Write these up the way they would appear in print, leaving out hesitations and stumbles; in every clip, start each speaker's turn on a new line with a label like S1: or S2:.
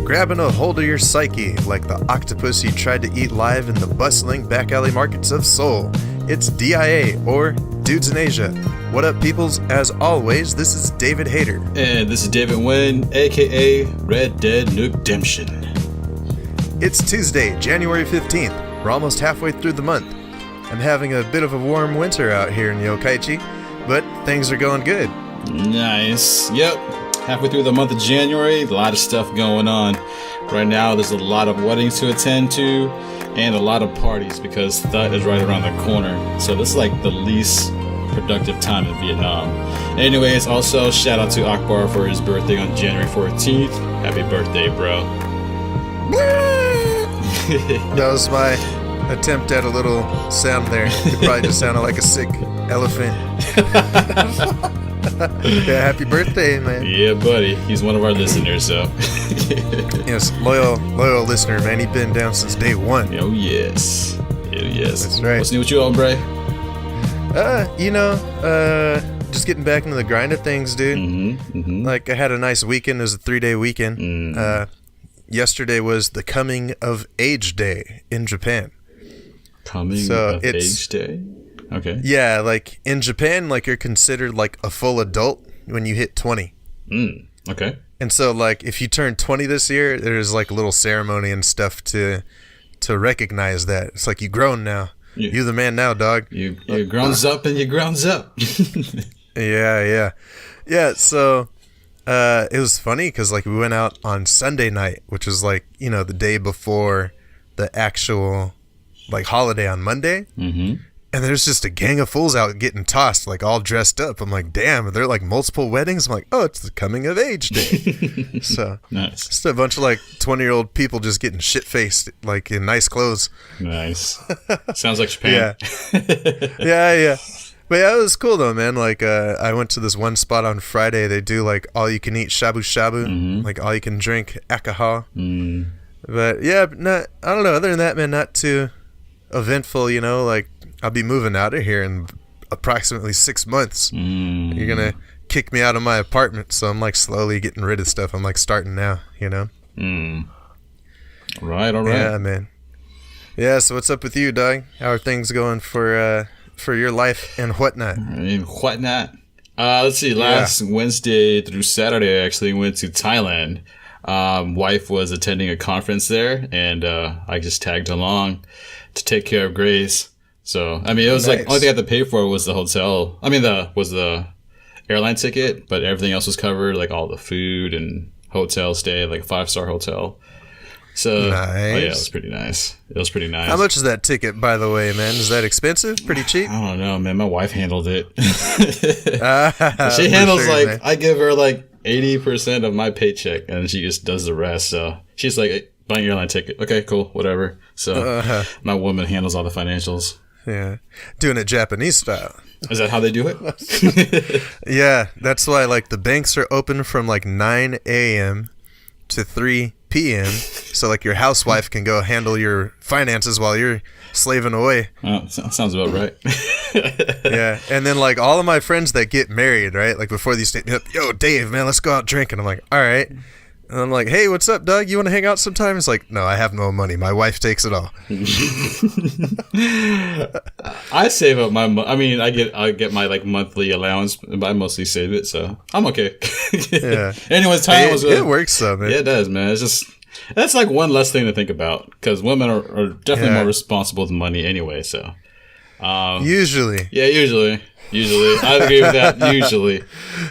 S1: grabbing a hold of your psyche like the octopus you tried to eat live in the bustling back alley markets of Seoul. It's DIA, or Dudes in Asia. What up, peoples? As always, this is David Hayter.
S2: And this is David Nguyen, aka Red Dead Redemption.
S1: It's Tuesday, January 15th. We're almost halfway through the month. I'm having a bit of a warm winter out here in Yokkaichi, but things are going good.
S2: Nice. Yep. Halfway through the month of January, a lot of stuff going on. Right now, there's a lot of weddings to attend to and a lot of parties because Thut is right around the corner. So this is like the least productive time in Vietnam. Anyways, also shout out to Akbar for his birthday on January 14th. Happy birthday, bro.
S1: That was my attempt at a little sound there. It probably just sounded like a sick elephant. Yeah, happy birthday, man.
S2: Yeah, buddy. He's one of our listeners, so.
S1: Yes, loyal listener, man. He's been down since day one.
S2: Oh, yes. Oh, yes.
S1: That's right.
S2: What's new with you, hombre?
S1: Just getting back into the grind of things, dude. Like, I had a nice weekend. It was a 3-day weekend. Yesterday was the Coming of Age Day in Japan.
S2: Coming of Age Day? Okay.
S1: Yeah, like in Japan, like you're considered like a full adult when you hit 20.
S2: Okay.
S1: And so like if you turn 20 this year, there's like a little ceremony and stuff to recognize that. It's like you grown now. You the man now, dog.
S2: You growns up and you growns up.
S1: Yeah. So it was funny because like we went out on Sunday night, which was like, you know, the day before the actual like holiday on Monday. And there's just a gang of fools out getting tossed, like all dressed up. I'm like, damn, are there like multiple weddings? I'm like, oh, it's the Coming of Age Day. So
S2: nice.
S1: Just a bunch of like 20-year-old people just getting shit-faced, like in nice clothes.
S2: Nice. Sounds like Japan.
S1: Yeah. But yeah, it was cool though, man. Like, I went to this one spot on Friday. They do like all you can eat shabu shabu, like all you can drink alcohol. But yeah, I don't know. Other than that, man, not too eventful, you know, like, I'll be moving out of here in approximately 6 months. You're gonna kick me out of my apartment, so I'm like slowly getting rid of stuff. I'm like starting now, you know.
S2: All right.
S1: Yeah, man. Yeah. So what's up with you, dog? How are things going for your life and whatnot?
S2: Let's see. Last Wednesday through Saturday, I actually went to Thailand. Wife was attending a conference there, and I just tagged along to take care of Grace. So, I mean, it was nice. Like, only thing I had to pay for was the hotel. I mean, was the airline ticket, but everything else was covered, like all the food and hotel stay, like a 5-star hotel. So,
S1: nice.
S2: Oh yeah, it was pretty nice.
S1: How much is that ticket, by the way, man? Is that expensive? Pretty cheap?
S2: I don't know, man. My wife handled it. She handles, sure, like, man. I give her, like, 80% of my paycheck, and she just does the rest. So, she's like, hey, buying your airline ticket. Okay, cool, whatever. So, my woman handles all the financials.
S1: Yeah. Doing it Japanese style.
S2: Is that how they do it?
S1: Yeah. That's why, like, the banks are open from, like, 9 a.m. to 3 p.m. So, like, your housewife can go handle your finances while you're slaving away.
S2: Oh, sounds about right.
S1: Yeah. And then, like, all of my friends that get married, right? Like, before these days, yo, Dave, man, let's go out drinking. I'm like, all right. And I'm like, hey, what's up, Doug? You want to hang out sometime? He's like, no, I have no money. My wife takes it all.
S2: I save up my money. I mean, I get my like monthly allowance, but I mostly save it, so I'm okay.
S1: Yeah.
S2: Anyways, time was
S1: it works though, man.
S2: Yeah, it does, man. It's just that's like one less thing to think about because women are definitely more responsible with money anyway. So
S1: usually, I agree with that. Usually,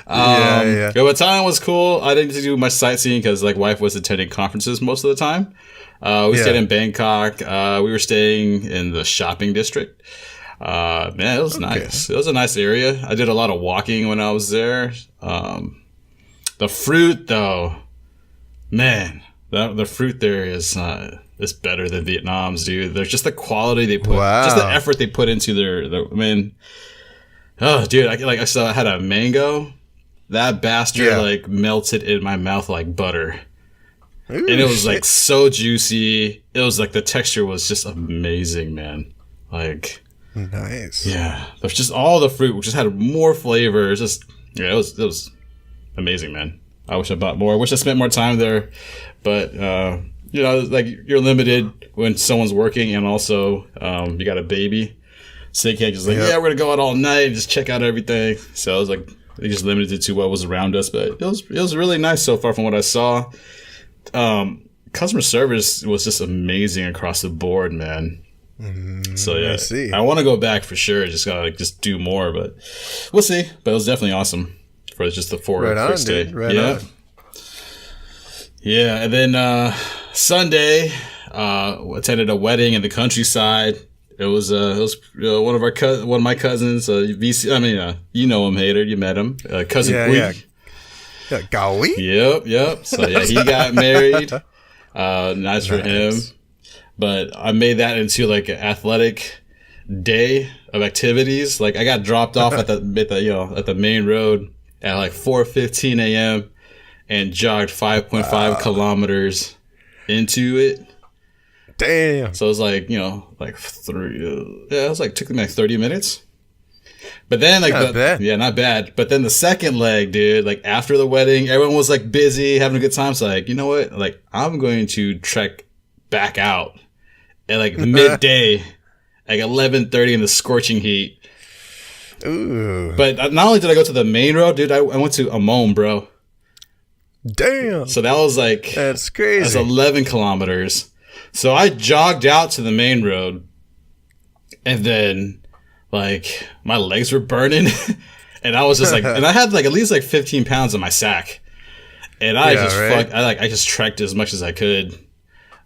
S1: yeah.
S2: But Thailand was cool. I didn't do much sightseeing because like wife was attending conferences most of the time. We stayed in Bangkok. We were staying in the shopping district. Man, it was nice. It was a nice area. I did a lot of walking when I was there. The fruit, though, man, the fruit there is better than Vietnam's, dude. There's just the quality they put, just the effort they put into their. I mean. Oh, dude! I had a mango. That bastard like melted in my mouth like butter, and it was like so juicy. It was like the texture was just amazing, man. Like,
S1: nice.
S2: Yeah, there's just all the fruit just had more flavor. It was amazing, man. I wish I bought more. I wish I spent more time there, but you know, like you're limited when someone's working, and also you got a baby, so you can't just like, yeah, we're gonna go out all night and just check out everything. So I was like, they just limited to what was around us, but it was really nice so far from what I saw. Customer service was just amazing across the board, man. So yeah, I want to go back for sure. Just gotta like just do more, but we'll see. But it was definitely awesome for just the 4 quick stay.
S1: Right on.
S2: Yeah, and then Sunday, attended a wedding in the countryside. It was one of my cousins, VC. I mean, you know him, Hater. You met him, cousin Gui.
S1: Yeah, Gawi.
S2: Yep. So yeah, he got married. Nice for him. But I made that into like an athletic day of activities. Like I got dropped off at the main road at like 4:15 a.m. and jogged 5.5 kilometers into it.
S1: Damn.
S2: So it was like, you know, like it was like took me like 30 minutes. But then like not bad. But then the second leg, dude, like after the wedding, everyone was like busy, having a good time. So like, you know what? Like I'm going to trek back out at like midday, like 11:30 in the scorching heat.
S1: Ooh.
S2: But not only did I go to the main road, dude, I went to Amon, bro.
S1: Damn.
S2: So that was like,
S1: that's crazy.
S2: That's 11 kilometers. So I jogged out to the main road, and then like my legs were burning, and I was just like, and I had like at least like 15 pounds in my sack, and I just trekked as much as I could.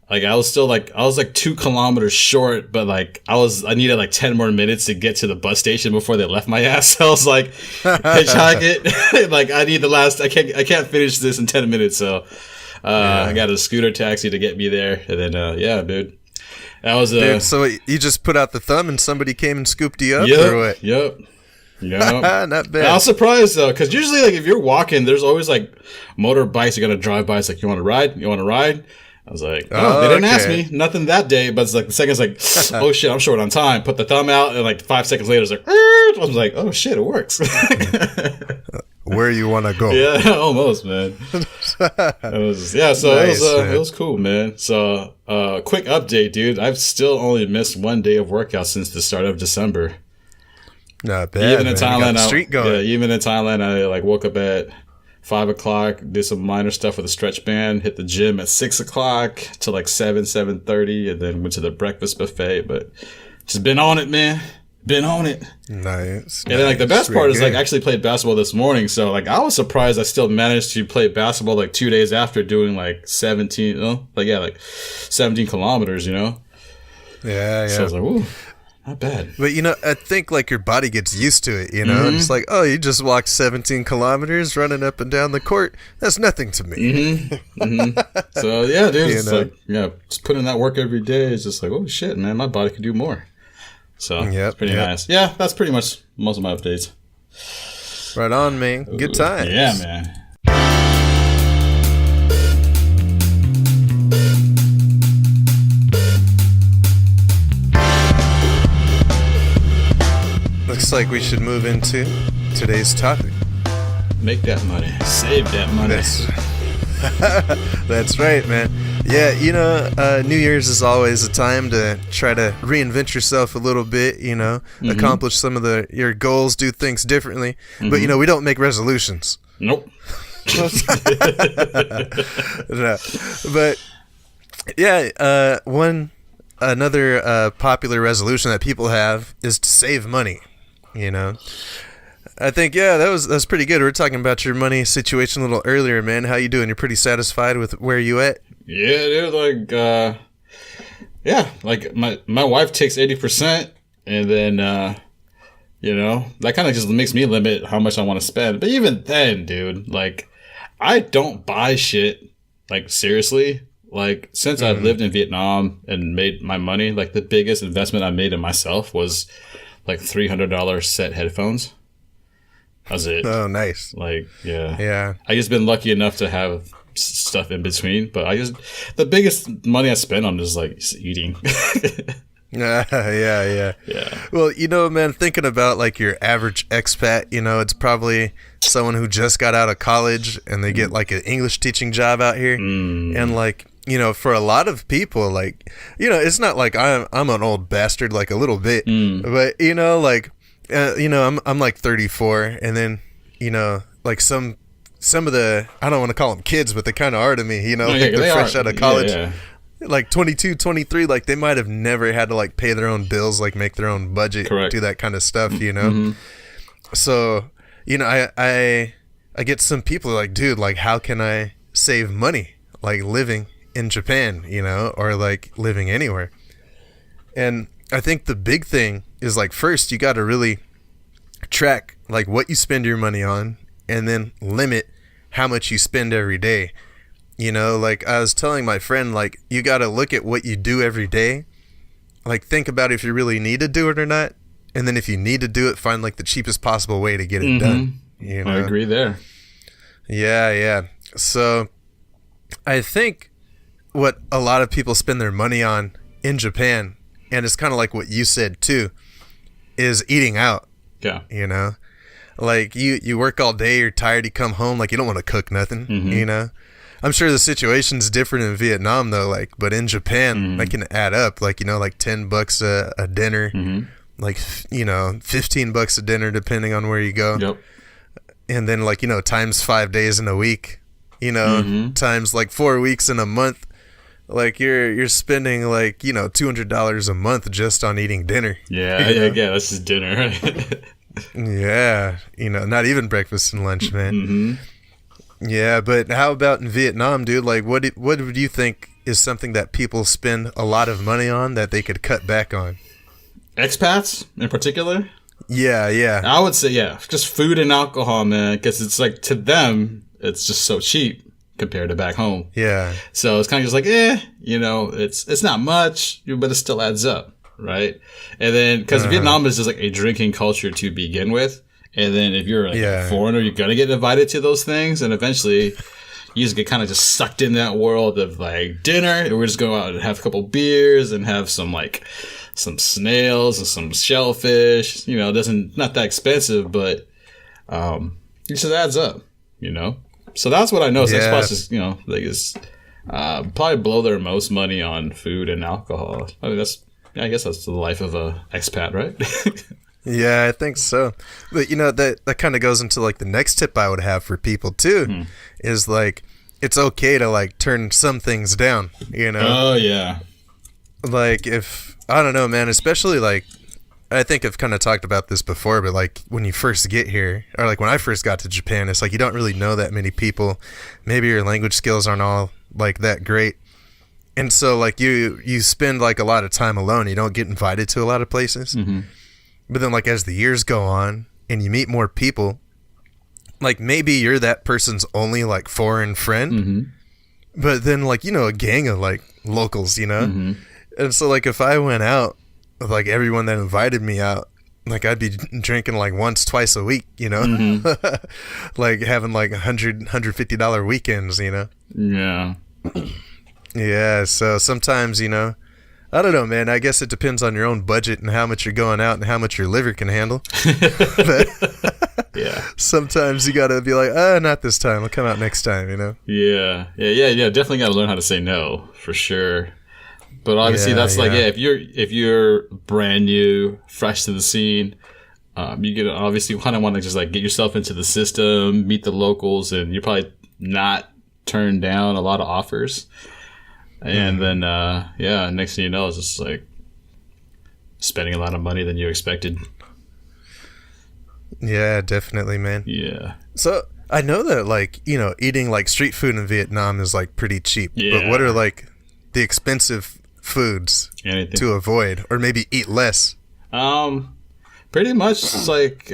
S2: Like I was like 2 kilometers short, but like I needed like 10 more minutes to get to the bus station before they left my ass. So I was like, hitchhike it. Like I need I can't finish this in 10 minutes. So I got a scooter taxi to get me there, and then yeah, dude, that was
S1: dude, so you just put out the thumb and somebody came and scooped you up, or what?
S2: Yep.
S1: Not bad.
S2: I was surprised though, because usually like if you're walking, there's always like motorbikes you're gonna drive by. It's like, you want to ride? I was like, they didn't ask me. Nothing that day. But it's like the second's like, oh shit, I'm short on time. Put the thumb out, and like 5 seconds later, it's like, I was like, oh shit, it works.
S1: Where you want to go?
S2: Yeah, almost, man. It was it was cool, man. So, quick update, dude. I've still only missed 1 day of workout since the start of December.
S1: Not bad. Even in
S2: Thailand, I like woke up at 5 o'clock, did some minor stuff with a stretch band, hit the gym at 6 o'clock to like 7:30, and then went to the breakfast buffet. But just been on it, man. Been on it.
S1: Nice.
S2: And then like the best part is like I actually played basketball this morning. So like I was surprised I still managed to play basketball like 2 days after doing like 17 kilometers, you know?
S1: Yeah.
S2: So I was like, ooh. Not bad.
S1: But, you know, I think, like, your body gets used to it, you know? And it's like, oh, you just walked 17 kilometers running up and down the court. That's nothing to me.
S2: So, yeah, dude, it's like, just putting in that work every day is just like, oh, shit, man, my body could do more. So, it's pretty nice. Yeah, that's pretty much most of my updates.
S1: Right on, man. Good times.
S2: Yeah, man.
S1: Looks like we should move into today's topic.
S2: Make that money. Save that money.
S1: That's right, man. Yeah, you know, New Year's is always a time to try to reinvent yourself a little bit, you know, accomplish some of your goals, do things differently. But, you know, we don't make resolutions.
S2: Nope.
S1: No. But, yeah, another popular resolution that people have is to save money. You know, I think that was pretty good. We were talking about your money situation a little earlier, man. How you doing? You're pretty satisfied with where you at?
S2: Yeah, dude. Like, my wife takes 80%, and then you know, that kind of just makes me limit how much I want to spend. But even then, dude, like, I don't buy shit. Like, seriously. Like, since I've lived in Vietnam and made my money, like, the biggest investment I made in myself was like $300 set headphones. That's it.
S1: Oh, nice.
S2: Like,
S1: yeah.
S2: I just been lucky enough to have stuff in between, but the biggest money I spend on is like eating.
S1: Yeah. Well, man, thinking about like your average expat, it's probably someone who just got out of college and they get like an English teaching job out here. And like, for a lot of people, like, it's not like I'm an old bastard, like a little bit, but like, I'm like 34, and then, like some of the, I don't want to call them kids, but they kind of are to me, like they're fresh out of college. Yeah. Like 22, 23, like they might have never had to like pay their own bills, like make their own budget,
S2: Correct.
S1: Do that kind of stuff, So, I get some people like, dude, like how can I save money, like living in Japan, or like living anywhere? And I think the big thing is like, first you got to really track like what you spend your money on, and then limit how much you spend every day. Like I was telling my friend, like you got to look at what you do every day. Like think about if you really need to do it or not. And then if you need to do it, find like the cheapest possible way to get it done.
S2: I agree there.
S1: Yeah. So I think what a lot of people spend their money on in Japan, and it's kind of like what you said too, is eating out.
S2: Yeah.
S1: Like you work all day, you're tired, you come home, like you don't want to cook nothing, I'm sure the situation's different in Vietnam though, like, but in Japan, that can add up, like, like $10 a dinner, like, $15 a dinner, depending on where you go.
S2: Yep. And
S1: then like, times 5 days in a week, times like 4 weeks in a month, like you're spending like, $200 a month just on eating dinner.
S2: Yeah. That's just dinner.
S1: Yeah. Not even breakfast and lunch, man. Yeah, but how about in Vietnam, dude? Like, what would you think is something that people spend a lot of money on that they could cut back on?
S2: Expats, in particular?
S1: Yeah.
S2: I would say, just food and alcohol, man, because it's like, to them, it's just so cheap compared to back home.
S1: Yeah.
S2: So it's kind of just like, it's not much, but it still adds up, right? And then, because Vietnam is just like a drinking culture to begin with. And then if you're like a foreigner, you're going to get invited to those things. And eventually you just get kind of just sucked in that world of like dinner. And we're just going out and have a couple beers and have some snails and some shellfish. Not that expensive, but it just adds up, So that's what I know. Yeah. Expats is, probably blow their most money on food and alcohol. I mean, I guess that's the life of a expat, right?
S1: Yeah, I think so. But that kind of goes into like the next tip I would have for people too, is like it's okay to like turn some things down,
S2: Oh yeah.
S1: Like if I don't know, man, especially like I think I've kind of talked about this before, but like when you first get here, or like when I first got to Japan, it's like you don't really know that many people. Maybe your language skills aren't all like that great. And so like you spend like a lot of time alone. You don't get invited to a lot of places. But then, like, as the years go on and you meet more people, like, maybe you're that person's only, like, foreign friend. But then, like, a gang of, like, locals, And so, like, if I went out with, like, everyone that invited me out, like, I'd be drinking, like, once, twice a week, like, having, like, $150 weekends,
S2: Yeah.
S1: Yeah, so sometimes, I don't know, man. I guess it depends on your own budget and how much you're going out and how much your liver can handle. But
S2: yeah.
S1: Sometimes you got to be like, not this time. I'll come out next time,
S2: Yeah. Definitely got to learn how to say no, for sure. But obviously, if you're brand new, fresh to the scene, you obviously kind of want to just like get yourself into the system, meet the locals, and you probably not turn down a lot of offers. And then, next thing you know, it's just like spending a lot of money than you expected.
S1: Yeah, definitely, man.
S2: Yeah.
S1: So I know that, like, eating like street food in Vietnam is like pretty cheap.
S2: Yeah.
S1: But what are like the expensive foods to avoid, or maybe eat less?
S2: Pretty much it's like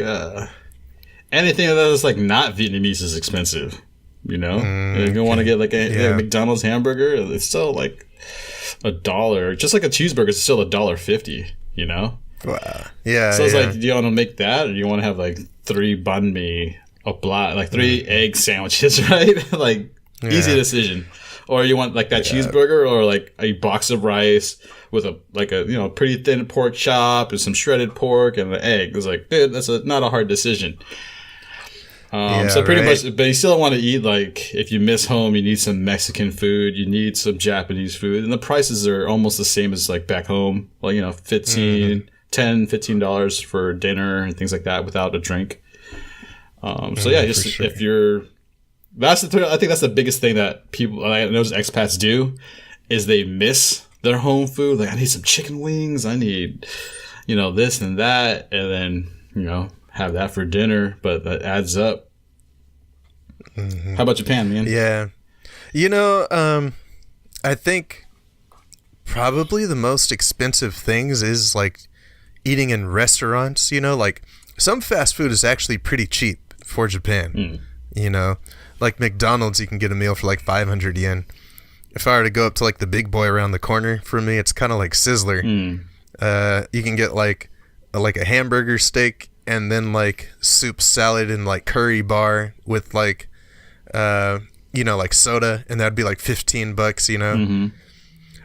S2: anything that is like not Vietnamese is expensive. If you want to get like a McDonald's hamburger, it's still like $1. Just like a cheeseburger, it's still $1.50.
S1: Wow. Yeah.
S2: So it's like, do you want to make that, or do you want to have like 3 banh mi, like 3 egg sandwiches, right? Like easy decision. or you want like that cheeseburger, or like a box of rice with a pretty thin pork chop and some shredded pork and an egg. It's like, dude, that's not a hard decision. So pretty much, but you still want to eat, like, if you miss home, you need some Mexican food, you need some Japanese food, and the prices are almost the same as like back home. Like, $15 for dinner and things like that without a drink. If you're, I think that's the biggest thing that people, I know expats do, is they miss their home food. Like, I need some chicken wings, I need, this and that, and then, have that for dinner, but that adds up. How about Japan, man?
S1: Yeah. I think probably the most expensive things is like eating in restaurants, like some fast food is actually pretty cheap for Japan. Like McDonald's, you can get a meal for like 500 yen. If I were to go up to like the big boy around the corner from me, it's kind of like Sizzler. You can get like a hamburger steak and then like soup, salad, and like curry bar with like like soda, and that'd be like $15.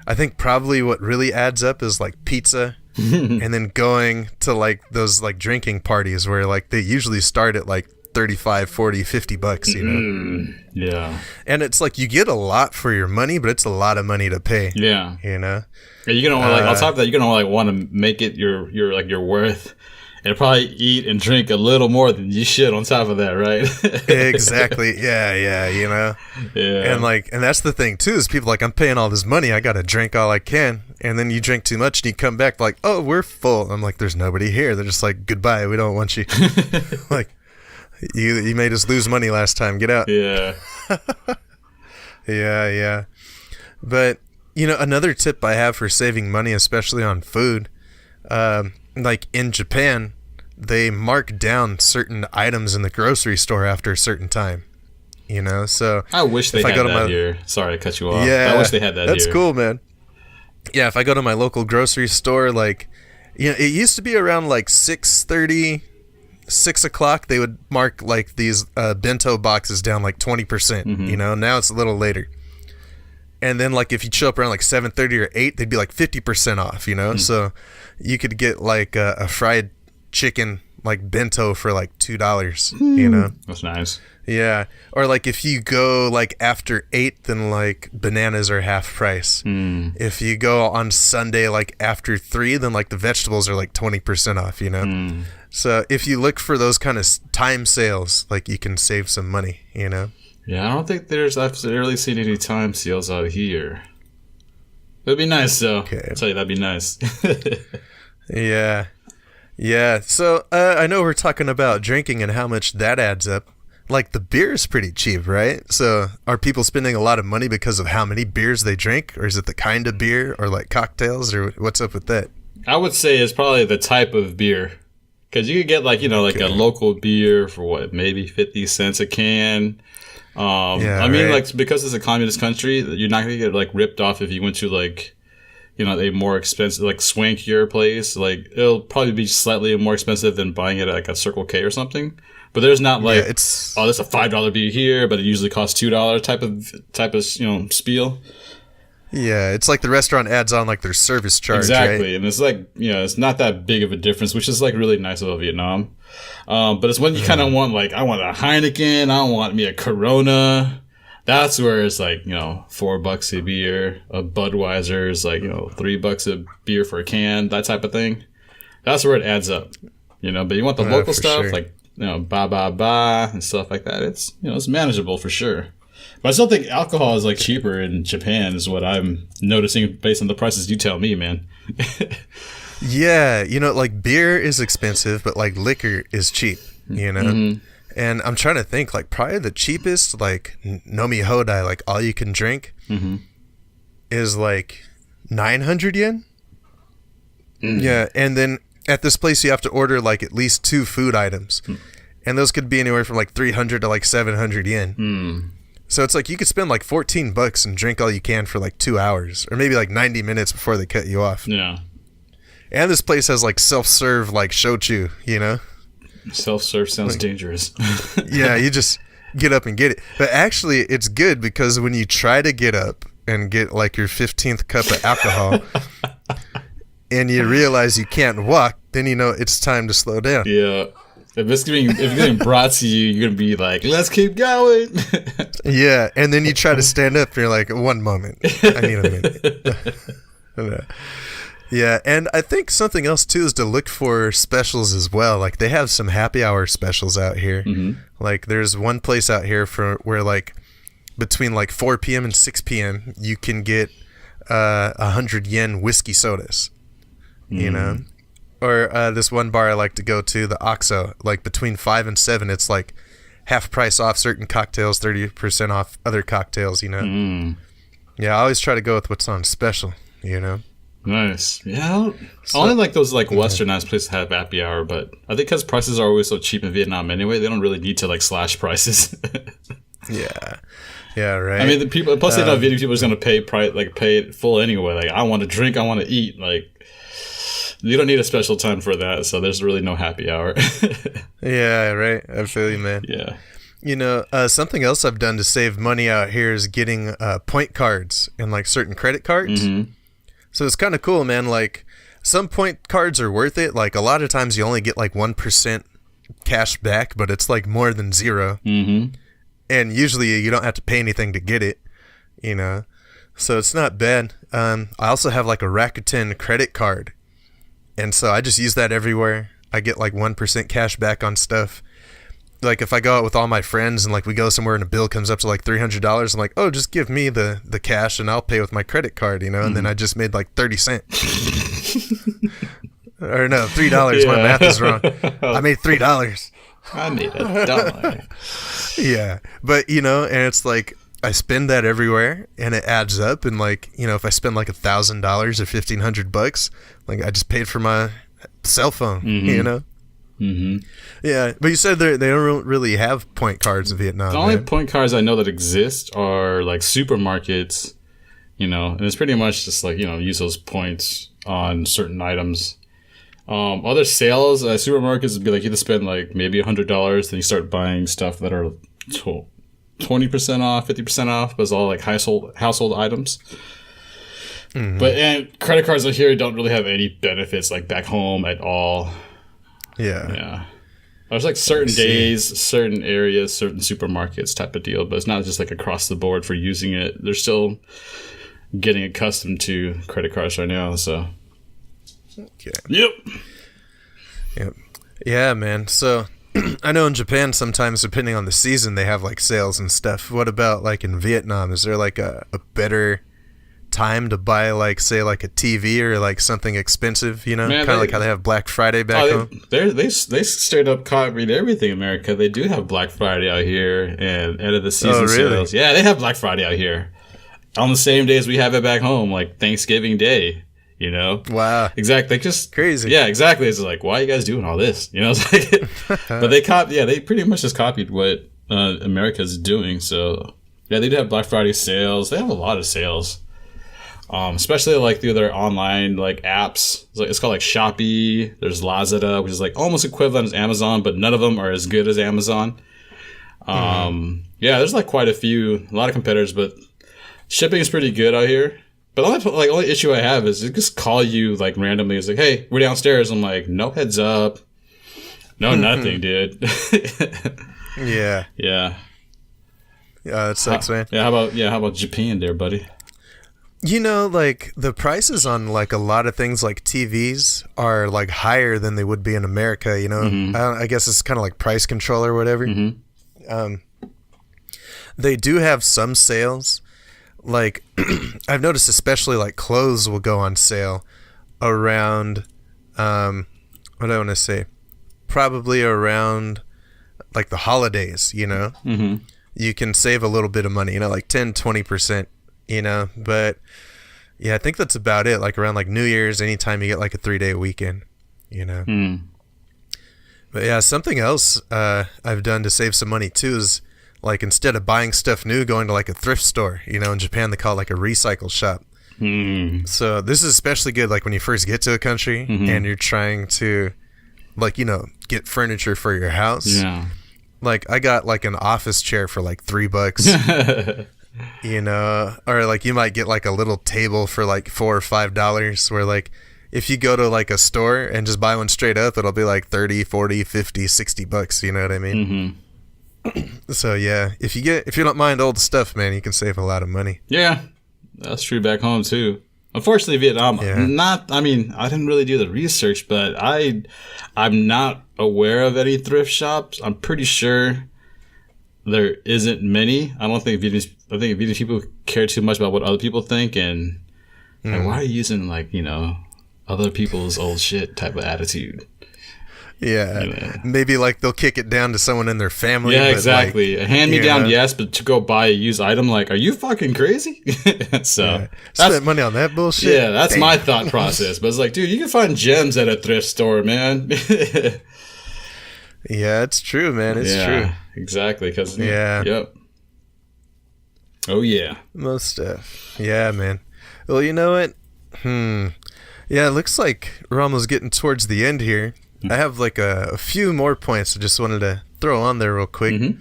S1: I think probably what really adds up is like pizza, and then going to like those like drinking parties where like they usually start at like $35, $40, $50.
S2: Yeah,
S1: and it's like you get a lot for your money, but it's a lot of money to pay.
S2: Yeah, and you're gonna like on top of that, you're gonna like want to make it your worth. And probably eat and drink a little more than you should on top of that, right?
S1: Exactly. Yeah. Yeah. And that's the thing too, is people like, I'm paying all this money, I gotta drink all I can. And then you drink too much and you come back like, oh, we're full. I'm like, there's nobody here. They're just like, goodbye, we don't want you. Like, you made us lose money last time. Get out.
S2: Yeah.
S1: Yeah. But another tip I have for saving money, especially on food, like in Japan, they mark down certain items in the grocery store after a certain time. So
S2: I wish they had that here. Sorry to cut you off.
S1: Yeah,
S2: I wish they had that
S1: that's
S2: here.
S1: Cool, man. Yeah, if I go to my local grocery store, like, it used to be around like 6:30, 6 o'clock, they would mark like these bento boxes down like 20%. Now it's a little later. And then, like, if you show up around, like, 7:30 or 8, they'd be, like, 50% off, So you could get, like, a fried chicken, like, bento for, like, $2,
S2: That's nice.
S1: Yeah. Or, like, if you go, like, after 8, then, like, bananas are half price. If you go on Sunday, like, after 3, then, like, the vegetables are, like, 20% off, So if you look for those kind of time sales, like, you can save some money,
S2: Yeah, I don't think I've really seen any time sales out here. It'd be nice, though.
S1: Okay.
S2: I'll tell you, that'd be nice.
S1: Yeah. So I know we're talking about drinking and how much that adds up. Like, the beer is pretty cheap, right? So are people spending a lot of money because of how many beers they drink? Or is it the kind of beer, or like cocktails, or what's up with that?
S2: I would say it's probably the type of beer. Because you could get like, like a local beer for what, maybe 50 cents a can. Like, because it's a communist country, you're not gonna get like ripped off if you went to like, a more expensive, like swankier place. Like, it'll probably be slightly more expensive than buying it at like a Circle K or something. But there's not like, there's a $5 beer here, but it usually costs $2 type of spiel.
S1: Yeah, it's like the restaurant adds on like their service charge.
S2: Exactly,
S1: right?
S2: And it's like, it's not that big of a difference, which is like really nice about Vietnam. But it's when you kind of want, like, I want a Heineken, I want me a Corona. That's where it's like, $4 a beer. A Budweiser is like, $3 a beer for a can, that type of thing. That's where it adds up, But you want the local stuff, sure. Like, ba and stuff like that. It's, it's manageable for sure. But I still think alcohol is like cheaper in Japan, is what I'm noticing based on the prices you tell me, man.
S1: Yeah, like beer is expensive, but like liquor is cheap, And I'm trying to think, like, probably the cheapest, like Nomi Hodai, like all you can drink, is like 900 yen. Yeah, and then at this place you have to order like at least 2 food items, and those could be anywhere from like 300 to like 700 yen. So it's like you could spend like $14 and drink all you can for like 2 hours, or maybe like 90 minutes before they cut you off.
S2: Yeah.
S1: And this place has like self-serve like shochu,
S2: Self-serve sounds dangerous.
S1: Yeah, you just get up and get it. But actually, it's good because when you try to get up and get like your 15th cup of alcohol and you realize you can't walk, then you know it's time to slow down.
S2: Yeah. If it's getting brought to you, you're going to be like, let's keep going.
S1: Yeah. And then you try to stand up and you're like, one moment. I need a minute. Yeah. And I think something else too is to look for specials as well. Like they have some happy hour specials out here. Mm-hmm. Like there's one place out here where like between like 4 p.m. and 6 p.m. you can get 100 yen whiskey sodas, you know? Or this one bar I like to go to, the Oxo, like between 5 and 7, it's like half price off certain cocktails, 30% off other cocktails, you know? Yeah, I always try to go with what's on special, you know?
S2: Nice. Yeah, I only like those like westernized places that have happy hour, but I think because prices are always so cheap in Vietnam anyway, they don't really need to like slash prices.
S1: Yeah, right.
S2: I mean, the people, plus they know Vietnamese people are just going to pay it full anyway. Like, I want to drink, I want to eat, like... You don't need a special time for that, so there's really no happy hour.
S1: Yeah, right. I feel you, man.
S2: Yeah.
S1: You know, something else I've done to save money out here is getting point cards and like certain credit cards. Mm-hmm. So it's kind of cool, man. Like some point cards are worth it. Like a lot of times you only get like 1% cash back, but it's like more than zero. Mm-hmm. And usually you don't have to pay anything to get it, you know. So it's not bad. I also have like a Rakuten credit card. And so I just use that everywhere. I get like 1% cash back on stuff. Like if I go out with all my friends and like we go somewhere and a bill comes up to like $300, I'm like, oh, just give me the cash and I'll pay with my credit card, you know? And then I just made like 30 cents. Or no, $3. Yeah. My math is wrong. I made $3.
S2: I made $1.
S1: Yeah. But, you know, and it's like, I spend that everywhere and it adds up. And like, you know, if I spend like $1,000 or $1,500, like I just paid for my cell phone, you know? Mm-hmm. Yeah. But you said they don't really have point cards in Vietnam.
S2: The only point cards I know that exist are like supermarkets, you know, and it's pretty much just like, you know, use those points on certain items. Other sales at supermarkets would be like you have to spend like maybe $100, then you start buying stuff that are 20% off, 50% off, but it's all like household items. Mm-hmm. But and credit cards out here don't really have any benefits like back home at all. Yeah. There's like certain days, certain areas, certain supermarkets type of deal, but it's not just like across the board for using it. They're still getting accustomed to credit cards right now, so.
S1: Okay.
S2: Yep.
S1: Yeah, man. So I know in Japan sometimes, depending on the season, they have like sales and stuff. What about like in Vietnam? Is there like a better time to buy like say like a TV or like something expensive? You know, kind of like how they have Black Friday back home.
S2: They straight up copied everything in America. They do have Black Friday out here and end of the season sales. Yeah, they have Black Friday out here on the same day as we have it back home, like Thanksgiving Day. You know?
S1: Wow.
S2: Exactly. Just
S1: crazy.
S2: Yeah, exactly. It's like, why are you guys doing all this? You know, it's like, but they pretty much just copied what America's doing. So yeah, they do have Black Friday sales. They have a lot of sales. Especially like through their online like apps. It's called like Shopee. There's Lazada, which is like almost equivalent as Amazon, but none of them are as good as Amazon. Yeah, there's like quite a lot of competitors, but shipping is pretty good out here. But the only issue I have is it just call you like randomly. It's like, hey, we're downstairs. I'm like, no heads up, no nothing, dude.
S1: Yeah.
S2: Yeah.
S1: Yeah, that sucks, man.
S2: Yeah. How about Japan, there, buddy?
S1: You know, like the prices on like a lot of things like TVs are like higher than they would be in America. You know, I guess it's kind of like price control or whatever. They do have some sales. Like I've noticed especially like clothes will go on sale around what do I want to say, probably around like the holidays, you know. You can save a little bit of money, you know, like 10-20%, you know. But yeah, I think that's about it. Like around like New Year's, anytime you get like a 3-day weekend, you know. But yeah, something else I've done to save some money too is like instead of buying stuff new, going to like a thrift store. You know, in Japan they call it like a recycle shop. So this is especially good like when you first get to a country and you're trying to like, you know, get furniture for your house.
S2: Yeah.
S1: like I got like an office chair for like $3, you know, or like you might get like a little table for like $4 or $5, where like if you go to like a store and just buy one straight up, it'll be like 30, 40, 50, $60, you know what I mean? So yeah, if you don't mind old stuff, man, you can save a lot of money.
S2: Yeah, that's true back home too. Unfortunately, Vietnam, I didn't really do the research, but I'm not aware of any thrift shops. I'm pretty sure there isn't many. I think Vietnamese people care too much about what other people think, and like, why are you using like, you know, other people's old shit type of attitude?
S1: Yeah,
S2: you know?
S1: Maybe like they'll kick it down to someone in their family.
S2: Yeah, exactly.
S1: Like,
S2: a hand-me-down, yes, but to go buy a used item, like, are you fucking crazy? So
S1: spend money on that bullshit.
S2: Yeah, that's my thought process. But it's like, dude, you can find gems at a thrift store, man.
S1: Yeah, it's true, man. It's true.
S2: Exactly.
S1: Yeah.
S2: Yep. Oh yeah.
S1: Most stuff. Yeah, man. Well, you know what? Yeah, it looks like we're almost getting towards the end here. I have like a few more points I just wanted to throw on there real quick.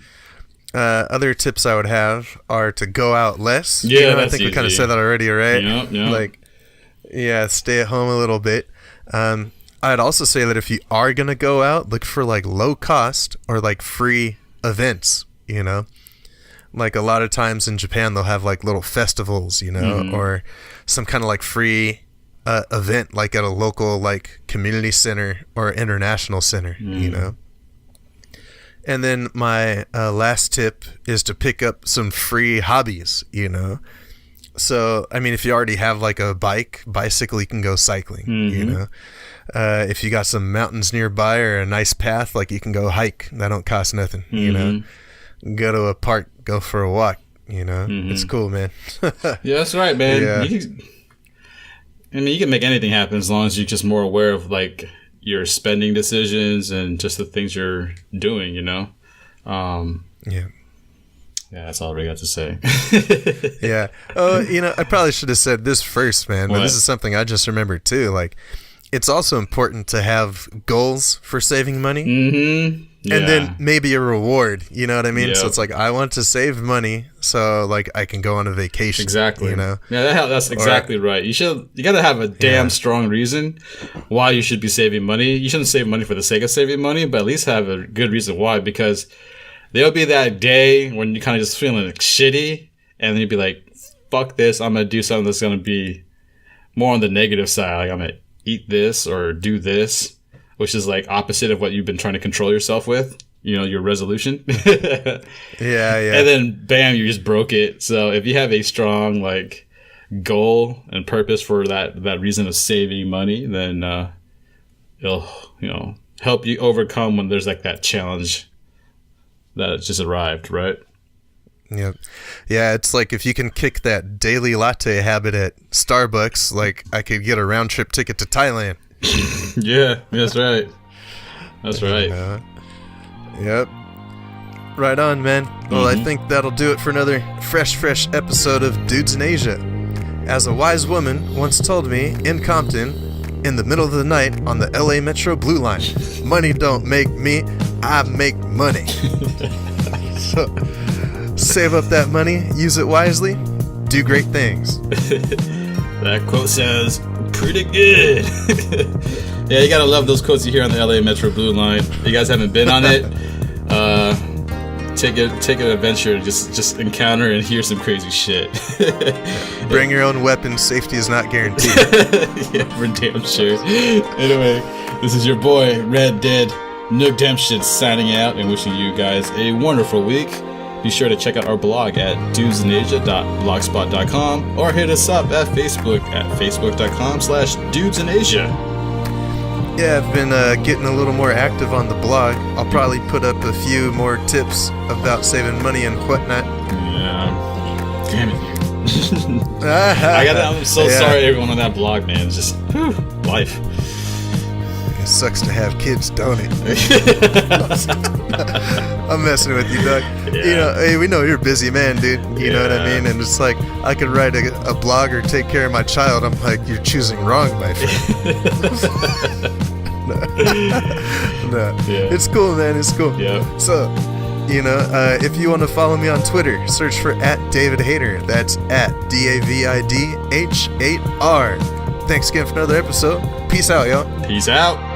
S1: Other tips I would have are to go out less.
S2: Yeah,
S1: you know,
S2: that's
S1: I think
S2: easy.
S1: we kind of said that already, right?
S2: Yeah.
S1: Like, yeah, stay at home a little bit. I'd also say that if you are going to go out, look for like low cost or like free events, you know? Like a lot of times in Japan, they'll have like little festivals, you know, or some kind of like free event, like at a local like community center or international center, you know. And then my last tip is to pick up some free hobbies, you know. So I mean, if you already have like a bicycle, you can go cycling, you know. If you got some mountains nearby or a nice path, like you can go hike. That don't cost nothing, you know. Go to a park, go for a walk, you know. It's cool, man.
S2: Yeah, that's right, man.
S1: Yeah.
S2: You can make anything happen as long as you're just more aware of like your spending decisions and just the things you're doing, you know? Yeah, that's all I got to say.
S1: Yeah. Oh, you know, I probably should have said this first, man, but this is something I just remembered too. Like, it's also important to have goals for saving money. Yeah. And then maybe a reward, you know what I mean? Yep. So it's like, I want to save money so like I can go on a vacation.
S2: Exactly.
S1: You know?
S2: Yeah, that's exactly right. You got to have a damn strong reason why you should be saving money. You shouldn't save money for the sake of saving money, but at least have a good reason why, because there'll be that day when you're kind of just feeling like shitty, and then you'd be like, fuck this, I'm going to do something that's going to be more on the negative side. Like, I'm going to eat this or do this, which is like opposite of what you've been trying to control yourself with, you know, your resolution.
S1: Yeah.
S2: And then bam, you just broke it. So if you have a strong like goal and purpose for that reason of saving money, then it'll, you know, help you overcome when there's like that challenge that just arrived, right?
S1: Yep. Yeah, it's like if you can kick that daily latte habit at Starbucks, like I could get a round trip ticket to Thailand.
S2: Yeah, that's right. That's right.
S1: Yep. Right on, man. Well, I think that'll do it for another fresh episode of Dudes in Asia. As a wise woman once told me in Compton, in the middle of the night on the LA Metro Blue Line, money don't make me, I make money. So, save up that money, use it wisely, do great things.
S2: That quote sounds pretty good. Yeah, you gotta love those quotes you hear on the LA Metro Blue Line. If you guys haven't been on it, take an adventure and just encounter and hear some crazy shit.
S1: Bring your own weapon. Safety is not guaranteed.
S2: Yeah, for damn sure. Anyway, this is your boy Red Dead Nookdemption signing out and wishing you guys a wonderful week. Be sure to check out our blog at dudesinasia.blogspot.com or hit us up at Facebook at facebook.com/dudesinasia.
S1: Yeah, I've been getting a little more active on the blog. I'll probably put up a few more tips about saving money and whatnot.
S2: Yeah. Damn it, you. I'm so sorry everyone on that blog, man. It's just life.
S1: It sucks to have kids, don't it? I'm messing with you, Doug. Yeah. You know, hey, we know you're a busy man, dude. You know what I mean? And it's like, I could write a blog or take care of my child. I'm like, you're choosing wrong, my friend. No. Yeah. It's cool, man. It's cool.
S2: Yeah.
S1: So, If you want to follow me on Twitter, search for @DavidHater. That's @DAVIDH8R. Thanks again for another episode. Peace out, y'all.
S2: Peace out.